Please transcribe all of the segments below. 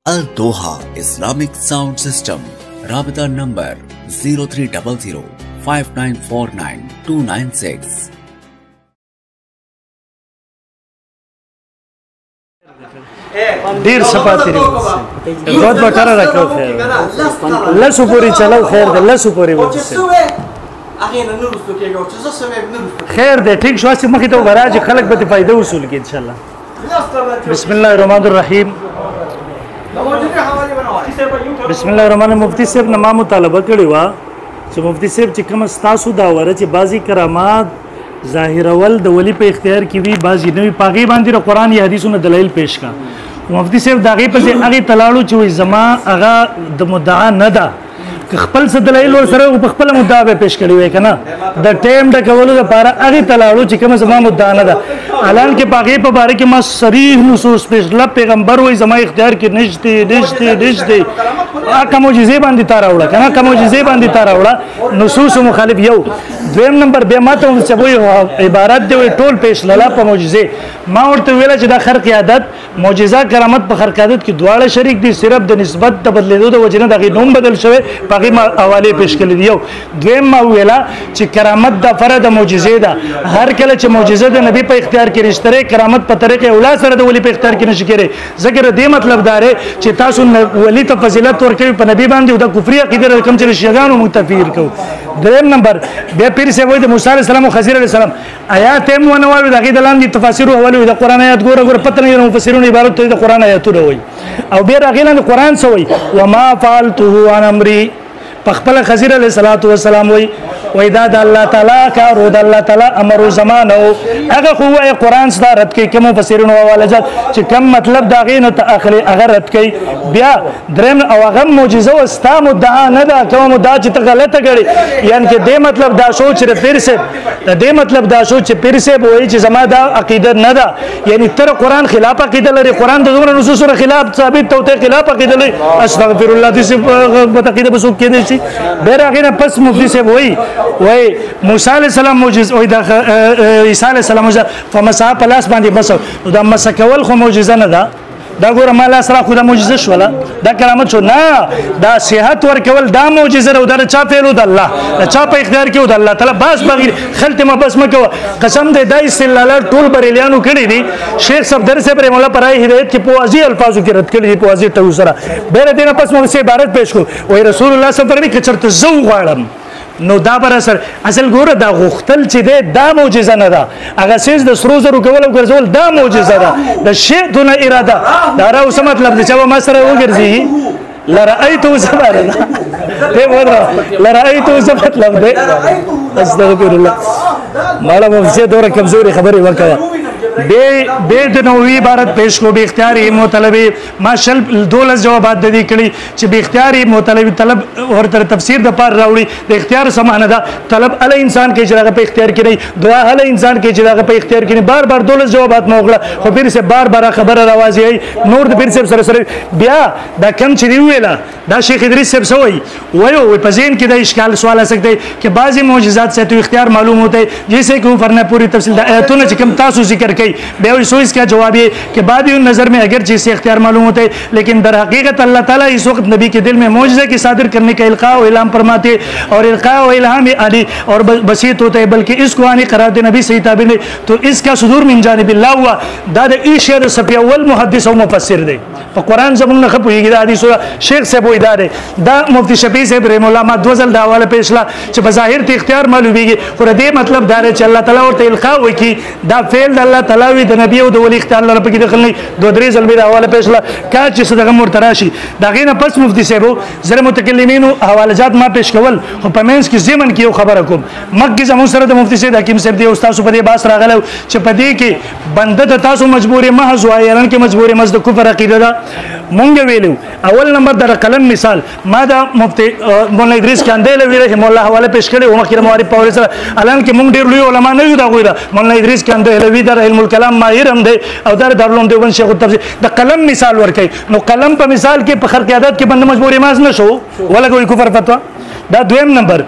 Al Doha Islamic Sound System. Rabita number 0300 5949 296. دیر سپاتری बहुत बटारा रखो खैर लसु पूरी चलो खैर दे लसु पूरी वो खैर दे ठीक शो असि मखी तो बराज खलक बते फायदा उसूल की इंशाल्लाह बिस्मिल्लाहिर्रहमानिर्रहीम बिस्मिल्लाहिर्रहमानिर्रहीम मुफ्ती साहब नमा मुतालबा कड़ी वा چې मुफ्ती साहब چې کوم ستاسو دا وره چې بعضی کرامات ظاهرول د ولی په اختیار کې وی بعضی نوې پاغي باندې قرآن یا حدیثونو دلایل پیش کا مفتی صاحب داغه په هغه تلاړو چې وي زما هغه د مدعا نه ده خپل څه دلایل ور سره په خپل مدعا به پیش کړی وای کنه د ټیم د کولو لپاره هغه تلاړو چې کوم زما مدعا نه ده اعلان کې پاغي په باره کې ما صریح نصوص پیش کړل پیغمبر وای زما اختیار کې نشته هغه معجزې باندې تار راوړه کنه کوم معجزې باندې تار راوړه نصوص مخالف یو دویم نمبر به ماته چې وای عبارت دی ټول پیش لاله په معجزې ما ورته ویل چې د خرق عادت معجزه کرامت په خرق عادت کې دواړه شریک دي صرف د نسبت د بدلیدو د وجنه دغه نوم بدل شوی پاغي ما حواله پیش کړل یو دویم ما ویلا چې کرامت د فرد معجزې ده هر کله چې معجزه د نبی په اختیار کې رښتره کرامت په طریقې اولاد سره د ولی په اختیار کې نشي کېږي ذکر دې مطلب دار چې تاسو ولی ته فضیلت ورکوي په نبی باندې د کفر عقیده کم چې شیګانو متفیر کو دریم نمبر بیا پیر سے وای د موسی علی السلام او خضر علی السلام آیات هم ونوالو دغه د لاندې تفاسیر او حواله د قران آیات ګوره پته نه مفسرون عبارت ته د قران آیاتونه وای او بیا راغلان قران سوې وما فعلته عن امري پخپل خضر علیہ الصلوۃ والسلام وای دا د الله تعالی کارو د الله تعالی امر زمانه هغه خو وای قران ستاره رد کوي کوم مفسرین او والجات چې کوم مطلب دا غینه تاخلي هغه رد کوي بیا درم او هغه معجزه او استا مدعا نه دا کوم مدعا چې غلطه غړي یعنی کې دې مطلب دا سوچ ر پیر سے دې مطلب دا سوچ پیر سے وای چې زما دا عقیده نه ده یعنی تر قران خلاف عقیده لري قران د دومره نصوص سره خلاف ثابت توته خلاف عقیده لري استغفر الله دې عقیده بسو کې دي شي بیرغه پس مفتی سے وای موسی علیہ السلام معجزه وای د عیسی علیہ السلام فمسح پلاس باندې بس دا مسکول خو معجزه نه ده دا ګوره مال سره خو د معجزه شولا دا کرامت شو نه دا صحت ورکول دا معجزه او دا چا پیلو د الله چا په اختیار کې د الله تعالی بس بغیر خلت ما بس مکو قسم دې دای استلاله ټول بریلیانو کړی دي شیخ صفدر سے پر مولا پرای هدایت کې پوازی الفاظو کې رد کړی دي پوازی ټو سره بیر دینه پس مو سه عبارت پیش کو وای رسول الله صلی الله علیه وسلم کې چرته زو غواړم نو دا بر اثر اصل ګوره دا غختل چې دا معجزه نه ده هغه سیس د سرو زرو کول او ګرځول دا معجزه ده د شی دونه اراده دا راو څه مطلب دی چې ما سره وګرځي لرأيته زبر ده ورا لرأيته زبر مطلب ده استغفر الله مالا مفسد دوره کمزوري خبري ورکړه به د نوې عبارت پیش کو به اختیاري مطلبي ماشل دولس جوابات د دې کړي چې به اختیاري مطلبي طلب ورته تفسیر د پار راوړي د اختیار سمانه ده طلب ال انسان کې چې هغه په اختیار کې نه دعا ال انسان کې چې هغه په اختیار کې نه بار بار دولس جوابات موغله خو پیر سے بار بار خبره راوځي نور د پیر سے سره بیا دا کم چې ویلا دا شیخ ادریس صاحب سوئی وایو په ذهن کې د اشکال سوال آ سکتے کہ بعضی معجزات سے تو اختیار معلوم ہوتا ہے جیسے کہ اوپر نے پوری تفصیل آیاتونه چې کوم تاسو ذکر کړي بیا سو اس کا جواب یہ کہ بعضی نظر میں اگر چیز سے اختیار معلوم ہوتا ہے لیکن در حقیقت اللہ تعالیٰ اس وقت نبی کے دل میں معجزے کی صادر کرنے کا القاء و الہام فرماتے اور القاء و الہام علی اور بسیط ہوتا ہے بلکہ اس کو آنی قرار دے نبی صحیح تعبیر نے تو اس کا صدور من جانب اللہ ہوا داد ایشید صفی اول محدث و مفسر دے قرآن زمون نه خپويږي د حدیث شیخ صاحب وې دا دا مفتی شفیع صاحب رحم الله ما دوزل دا حواله پیشلا چې بظاهر ته اختیار معلومیږي خو دې مطلب دا چې الله تعالی ورته القاء وکي دا فعل د الله تعالی وي د نبی او د ولی اختیار لپاره کې دخل نه دوه درې ځل به دا حواله پیشلا کا چې صدقه مرتراشي دا غینه پس مفتی صاحب زره متکلمین حواله جات ما پیش کول خو په منځ کې زمن کې خبره کوم مکه زمون سره د مفتی صاحب حکیم صاحب دی استاد په دې باس راغله چې په دې کې بنده ته تاسو مجبور محض وایرن کې مجبور مزد کفر عقیده ده مونږ ویلو اول نمبر در قلم مثال ما دا مفتی مولانا ادریس کاندل ویره مولا حواله پیش کړي او مخکې معرف پاور سره الان کې مونږ ډیر لوی علما نه یو دا غوړه مولانا ادریس کاندل وی در علم الکلام ماهر هم دی او در دارالعلوم دیوبند شیخ التفسیر د قلم مثال ورکړي نو قلم په مثال کې په خرق عادت کې بند مجبور ماز نشو ولا کوئی کفر فتوا دا دویم نمبر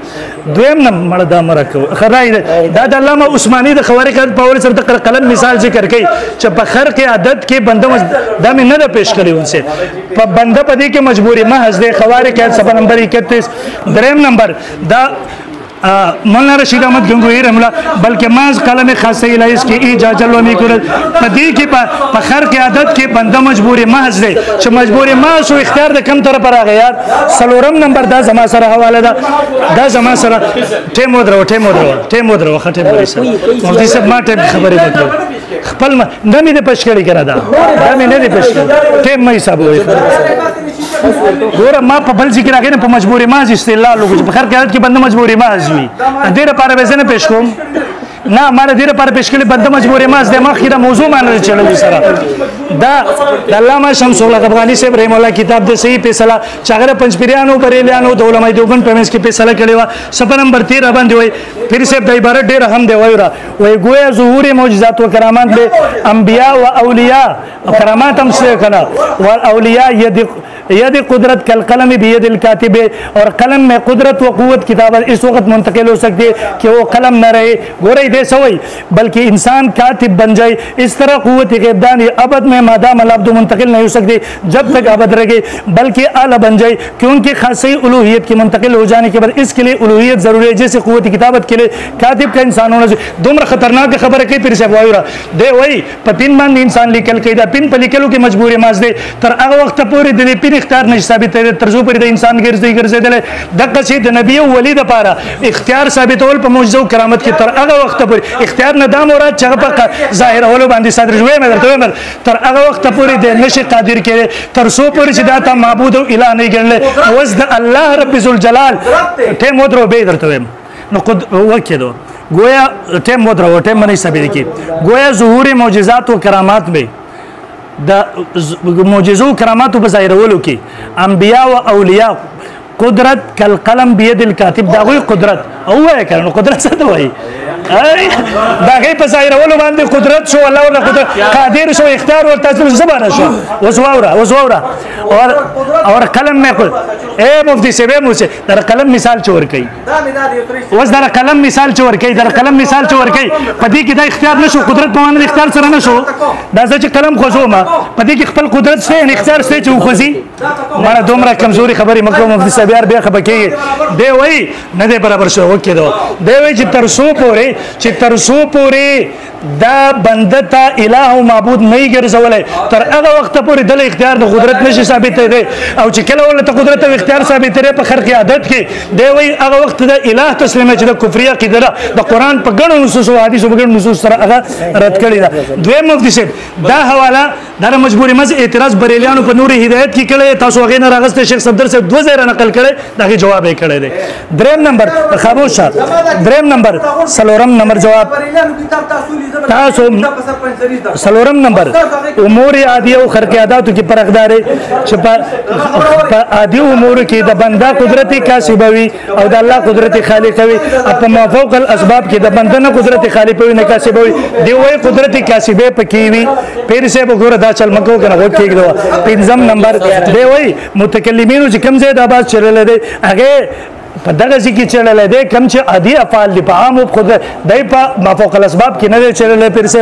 مړه دا مرکو خدای دا د علامه عثماني د خوارق په اول سره د قلم مثال ذکر کوي چې په خرق عادت کې بنده دا مې نه پیش کړی ونسه په بنده پدې کې مجبوري محض د خوارق صفحه نمبر 31 دریم نمبر دا مولانا رشید احمد گنگوہی رحمہ اللہ بلکہ محض قلم خاصہ الہی اس کی اجازت و میکرد پدی کی په خرق عادت کې بنده مجبوری محض دی چې مجبوری محض او اختیار د کم طرف راغی یار سلورم نمبر دا زما سره حواله دا زما سره ټیم ودرو خټه مری سره مولوی صاحب ما ټیم خبرې وکړه خپل نه مې د پښکړی کړه دا مې نه دی پښکړی ټیم مې حساب وای ګوره ما په بل ذکر راغی نه په مجبوری محض استدلال وکړ په خرق عادت کې بنده مجبوری محض وي ډېر لپاره به زه نه پیش کوم نه مال ډېر لپاره پیش کړي بنده مجبورې ماز د مخکې د موضوع باندې چلوي سره دا د علامه شمس الحق افغاني صاحب رحم الله کتاب د صحیح فیصله چې هغه پنځپیرانو بریلیانو د علماء دیوبند په منځ کې فیصله کړې وه صفحه نمبر 13 باندې وایي پیر صاحب د عبارت ډېر اهم دی وایي گویا ظهور معجزات و کرامات به انبیاء و اولیاء کرامات هم څه کنه و اولیاء ید قدرت کل قلم بید الکاتب اور قلم میں قدرت و قوت کتابت اس وقت منتقل ہو سکتی ہے کہ وہ قلم نہ رہے گورے دے سوئی بلکہ انسان کاتب بن جائے اس طرح قوت غیبدانی ابد میں مادام العبد منتقل نہیں ہو سکتی جب تک ابد رہے بلکہ اعلی بن جائے کیونکہ خاصی الوہیت کے منتقل ہو جانے کے بعد اس کے لیے الوہیت ضروری ہے جیسے قوت کتابت کے لیے کاتب کا انسان ہونا چاہیے دومره خطرناک خبر ہے کہ پھر سے وایو دے وای په پین باندې انسان لیکل کیدا پین په لیکلو کې مجبورې ماز دی تر هغه وخت پورې د پین اختیار نشي ثابت دی ترزو پر د انسان ګرځېدل د قصید نبی او ولی د پاره اختیار ثابتول په معجزه او کرامت کې تر هغه وخت پورې اختیار نه دا مراد چې په ظاهر اولو باندې صدر جوړه مې درته تر هغه وخت پورې د نشي قادر کړي تر سو پورې چې دا ته معبود او الہ نه ګڼل اوس د الله رب ذل جلال ټیم ودرو به درته نو قد وکړو گویا ٹیم مدرو ٹیم منی ثابت کی گویا ظهور معجزات و کرامات میں دا معجزو کرامات و بظاہرولو کی انبیاء و اولیاء قدرت کل قلم بید الکاتب دا غوی قدرت اوه کرنو قدرت څه ته وایي دا غي په ظاهرولو باندې قدرت شو الله ولا قدرت قادر شو اختیار ورته زبانه شو وزواورا اور قلم میں اے مفتی سے به موسی در قلم مثال چور کوي وز در قلم مثال چور کوي پدې کې دا اختیار نشو قدرت په باندې اختیار سره نشو دا چې قلم خوځوما پدې کې خپل قدرت سره اختیار سره چې خوځي مړه دومره کمزوري خبرې مکو مفتی صاحب یار بیا خبر کوي دی وای نه دی برابر شو وکړو دی وای چې ترسو پورې دا بنده ته الہ او معبود نه ګرځولای تر هغه وخت پورې د اختیار د قدرت نشي ثابت دی او چې کله ولته قدرت او اختیار ثابت دی په خرق عادت کې دی وای هغه وخت د الہ تسلیم چې د کفریه عقیده د قران په ګڼو نصوص او حدیث په ګڼو نصوص سره هغه رد کړی دا دویم مفتی صاحب دا حواله د مجبوری مز اعتراض بریلیانو په نور هدایت کې کړی تاسو هغه نه راغسته شیخ صفدر صاحب 2000 نقل کړی دا جواب یې کړی دی دریم نمبر خاموش دریم نمبر سلورم نمبر جواب تاسو سلورم نمبر امور عادیه او خرق عادت کی پرخدار چې په عادی امور کې د بنده قدرت کاسبه وي او د الله قدرت خالق وي په موافق الاسباب کې د بنده نه قدرت خالق وي نه کاسبه وي دی وای قدرت کاسبه پکې وي پیر سے وګوره دا چل مکو کنه وکړو پنځم نمبر دی وای متکلمینو چې کوم ځای د आवाज چلل دي هغه په دغه ځکه چلل دي کم چې عادي افعال دي په عام خود دای په مافوق الاسباب کې نه چلل پیر سے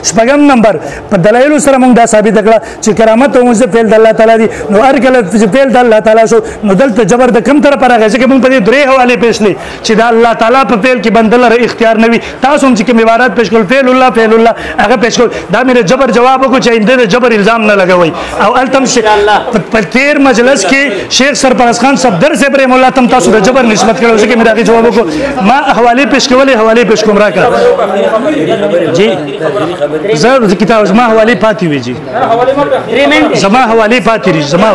شپږم نمبر په دلایل سره موږ دا ثابت کړه چې کرامت او مزه فعل د الله تعالی دي نو هر کله چې فعل د الله تعالی شو نو دلته جبر د کم طرف راغی چې موږ په دې درې حواله پېښلې چې د الله تعالی په فعل کې بندل اختیار نه وي تاسو هم چې کوم عبارت پېښ کول فعل الله هغه پېښ کول دا مې جبر جواب کو چې انده جبر الزام نه لګوي او التم په تیر مجلس کې شیخ سرپرست خان صفدر سے بریم الله تم تاسو د جبر نسبت کړو چې میرا جواب کو ما حواله پېښ کولې حواله پېښ کوم راکا جی زه کتاب ما حواله پاتې وی جی زما حواله پاتې ری زما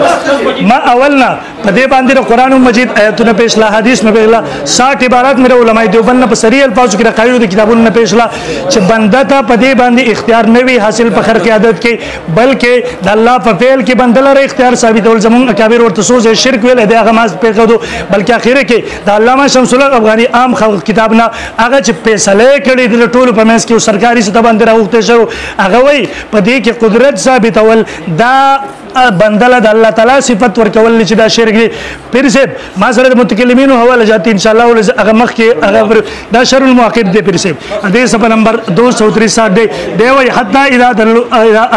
ما اولنا په دې باندې قرآن مجید آیاتونه پېښ لا حدیث نه پېښ لا 60 عبارات مې علماء دیوبند په سری الفاظ کې راغلي د کتابونو نه پېښ لا چې بنده ته په دې باندې اختیار نه وی حاصل په خرق عادت کې بلکې د الله په فعل کې بنده لره اختیار ثابتول زمون اکابر ورته سوز شرک ویل دی هغه ماز پېښ کړو بلکې اخیره کې د علامه شمس الحق افغاني عام خلق کتاب نه هغه چې فیصله کړي د ټولو په منځ کې سرکاري څه باندې راوخته شو هغه وای په دې کې قدرت ثابتول دا بندله د الله تعالی صفت ورکول چې دا شرک دی پیر صاحب ما سره د متکلمینو حواله جاتی ان شاء الله هغه مخ کې هغه دا شر المعقد دی پیر صاحب دې صفحه نمبر 263 دی دی وای حتی اذا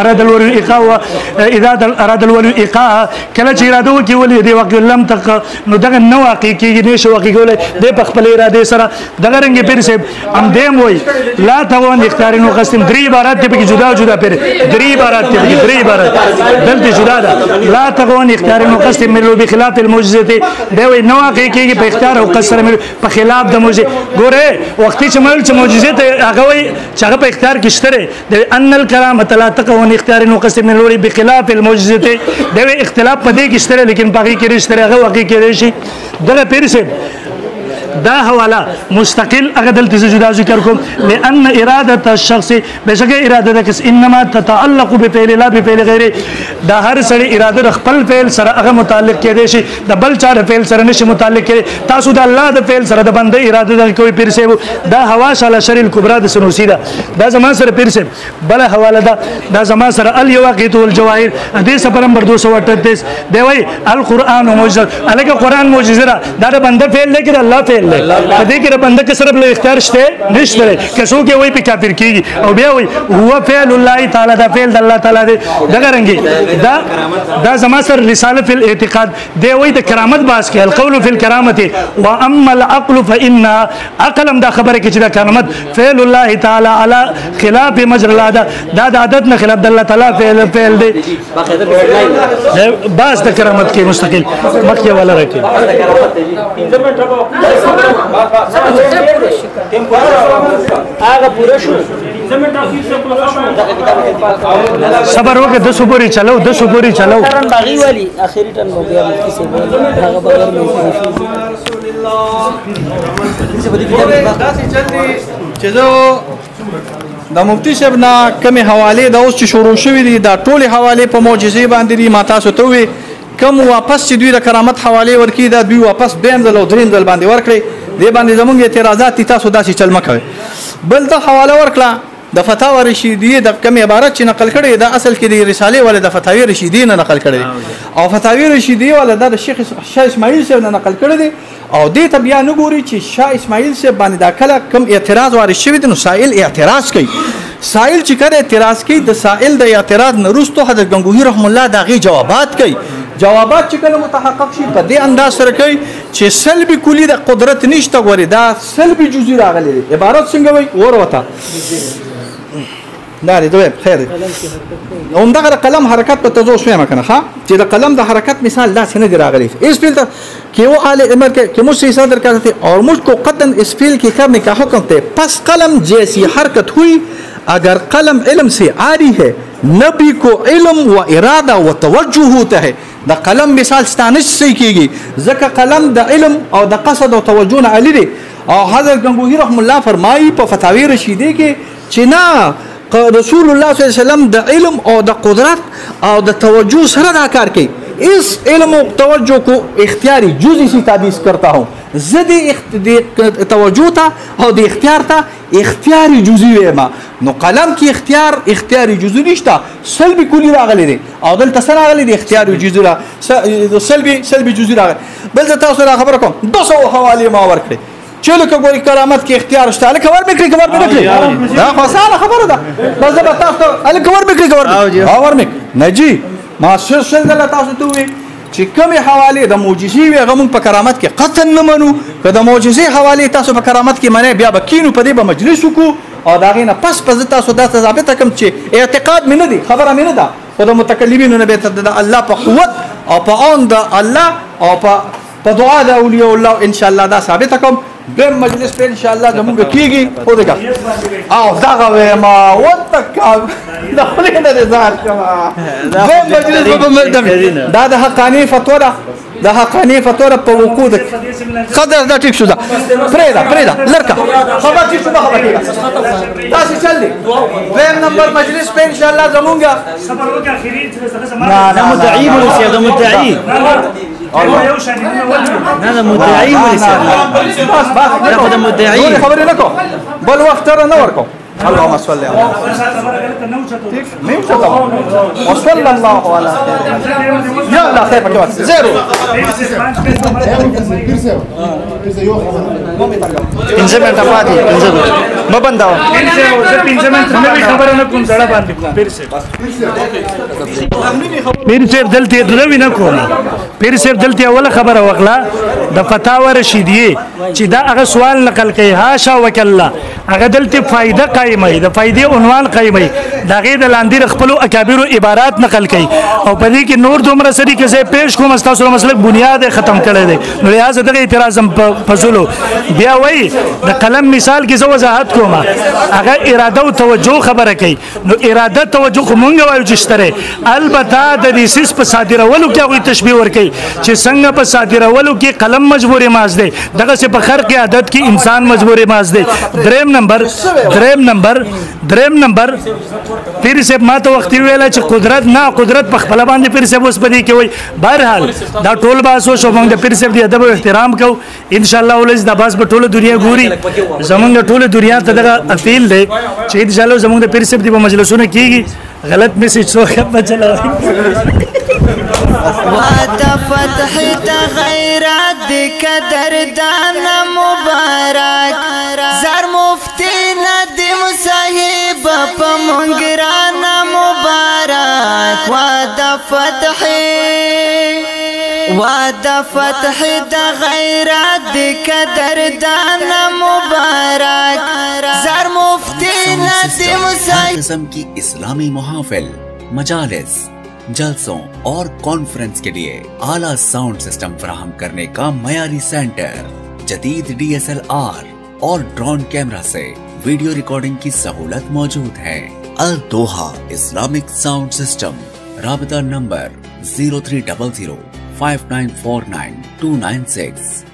اراد الولي الايقاع اذا اراد الولي الايقاع کله چې اراده وکي ولي دی وقت لم تک نو دغه نو واقع کیږي نشو واقع کولای د په خپل اراده سره دغه رنګ پیر صاحب هم دیم وای لا توان اختیار نو قسم درې عبارت دی په جدا جدا پیر درې عبارت دی درې عبارت دلته جدا ده لا توان اختیار نو قسم ملو بخلاف المعجزه دی وای نو واقع کیږي په اختیار او قسم په خلاف د معجزه ګوره وخت چې مل چې معجزه ته هغه وای چې هغه په اختیار کې شته د ان الکرامه لا تكون اختیار نو قسم ملو بخلاف المعجزه دی اختلاف په دې کې شته لیکن باقي کې رښتره هغه واقع کېږي شي دغه پیر صاحب دا حواله مستقل هغه دلته جدا ذکر کوم لان اراده الشخص بشکه اراده د کس انما تتعلق بفعل لا بفعل غیره دا هر سړي اراده د خپل فعل سره هغه متعلق کېدی شي د بل چا د فعل سره نشي متعلق کېدی تاسو د الله د فعل سره د بنده اراده د کوئی پیر صاحب دا حواش علی شر الکبرى د سنوسی دا زما سره پیر صاحب بل حواله دا زما سره الواقیت والجواهر حدیث نمبر 238 دی وای القرآن معجزه الګ قرآن معجزه دا د بنده فعل دی کې الله فعل دې کې بنده کې صرف له اختیار شته نشته کسو کې وای په کافر کیږي او بیا وای هو فعل الله تعالی دا فعل د الله تعالی دی دغه رنګي دا زما سره رساله فی الاعتقاد دی وای د کرامت باس کې القول فی الکرامه واما العقل فان عقلم دا خبره کې چې دا کرامت فعل الله تعالی علی خلاف مجرى العاده دا د عادت نه خلاف د الله تعالی فعل دی باس د کرامت کې مستقل مخکې ولا راکې صبر وکړه 200 پوری چلو 200 پوری چلو باغی والی اخیری ټن مو بیا مفتی سے هغه بغیر مې چې د مفتی صاحب نه کومې حواله د اوس چې شروع شوې دي دا ټولې حواله په معجزې باندې دي ما تاسو ته وي کوم واپس چې دوی د کرامت حواله ورکړي دا دوی واپس بیم ځل او دریم ځل باندې ورکړي دې باندې زمونږ اعتراضات تاسو داسې چل مکوي بل د حواله ورکړه د فتاوا رشیدیه د کوم عبارت چې نقل کړي دا اصل کې د رساله ول د فتاوی رشیدیه نه نقل کړي او فتاوی رشیدیه ول د شیخ شاه اسماعیل صاحب نه نقل کړي دي او دې ته بیا نه ګوري چې شاه اسماعیل صاحب باندې دا کله کوم اعتراض وارد شوی دی نو سائل اعتراض کوي سائل چې کړه اعتراض کوي د سائل د اعتراض نه وروسته حضرت گنگوهی رحم الله داغي جوابات کوي جوابات چې کله متحقق شي په دې انداز سره کوي چې سلبي کلی د قدرت نشته غوري دا سلبي جزئی راغلي عبارت څنګه وي ورته دا دی خیر هم دا قلم حرکت په تاسو شوي مکنه ها چې د قلم د حرکت مثال لا څنګه دی راغلی اس فیل कि वो आले इमर के मुझसे इशारा करते थे और मुझको कतन इस फील के करने का हुक्म थे पस कलम जैसी हरकत हुई अगर कलम इल्म से आरी है नबी को इल्म व इरादा व तवज्जुह होता है द कलम मिसाल ستانش से कीगी ज़का कलम द इल्म और द قصد و توجه نه علی دی او حضرت گنگوهی رحم الله فرمایي په فتاوی رشیدی کې چې نه رسول الله صلی الله علیه وسلم د علم او د قدرت او د توجه سره دا کار کوي इस इल्म और तवज्जो को इख्तियारी जुज़ी सी ताबीज़ करता हूँ ज़दी तवज्जो था और द इख्तियार था इख्तियारी जुज़ी है माँ नो कलम की इख्तियारी जुज़ी निश्ता सल्बी कुली रागले दे और दल तसर रागले दे इख्तियारी जुज़ी रा सल्बी जुज़ी रागले बल ज़ता उसे रा खबर को 200 हवाले मावर करे चलो कोई करामत की इख्तियार उस्ता अल खबर में निकले ना फसाना खबर होता बस जब बता तो अल खबर में खबर में नजी ما سر دل تاسو ته وي چې کومه حواله د معجزې وي غو په کرامت کې قطن نه منو که د معجزې حواله تاسو په کرامت کې منه بیا بکینو په دې به مجلس وکړو او دا غینه پس تاسو د ثابت کم چې اعتقاد مې نه دي خبره مې نه ده خو د متکلمینو نه به د الله په قوت او په اون د الله او په دعا د اولیاء الله ان شاء الله دا ثابت کوم بهم مجلس په ان شاء الله زموږ کیږي او دغه او دغه ما وتک دا خلینه د ځان کما بهم مجلس په ملتم دا د حقانی فتوا د حقانی فتوا په وقود قدر دا ټیک شو دا پرېدا لړکا خبر چې شو خبر تاسو چل دي بهم نمبر مجلس په ان شاء الله زموږ صبر وکړه اخیری نه مدعی ولسی دا مدعی هذا مدعي وليس بس ده مدعي خبري لكم بل وقت ترى نوركم اللهم صل على नहीं चला वसल्लल्लाहु अला या अल्लाह खैर पके वास्ते zero pinse minta pati pinse ma banda pinse minta मैं भी खबर ना कौन जड़ा बांध फिर से दलती दुलवी ना कौन फिर से दलती अवला खबर वकला द फतावा रशीदिये چې دا هغه سوال نقل کوي هاشا وکلا هغه دلته فائدہ قائمه د فائدې عنوان قائمه دا غي د لاندې خپل اکابر عبارات نقل کوي او په دې کې نور دومره سری کې زه پیش کوم تاسو مسلک بنیاد ختم کړی دی نو لہذا دغه اعتراض هم فزولو بیا وای د قلم مثال کې زه وضاحت کوم هغه اراده او توجه خبره کوي نو اراده توجه مونږ وایو چې شتره البته د دې سیس په صادرولو کې هغه تشبیه ور کوي چې څنګه په صادرولو کې قلم مجبوري ماز دی دغه په خرق عادت کی انسان مجبور ماز دے دریم نمبر پیر سے ما تو وخت ویلا چې قدرت نه قدرت په خپل باندې پیر سے اوس بدی کې وای بهرحال دا ټول باسو شو موږ د پیر سے د ادب او احترام کو ان شاء الله ولز د باس په ټول دنیا ګوري زمونږ ټول دنیا ته دغه اپیل دی چې ان شاء الله زمونږ د پیر سے په مجلسونه کیږي غلط میسج سو خبر چلا وعده فتح ته غیرت قدردان مبارک زر مفتی ندیم صاحب په مونګران مبارک وعده فتح ته غیرت قدردان مبارک زر مفتی ندیم صاحب قسم की इस्लामी मुहाफिल मजालिस जलसों और कॉन्फ्रेंस के लिए आला साउंड सिस्टम फराहम करने का मयारी सेंटर जदीद DSLR और ड्रोन कैमरा से वीडियो रिकॉर्डिंग की सहूलत मौजूद है। अल दोहा इस्लामिक साउंड सिस्टम राबता नंबर 0300 5949 296।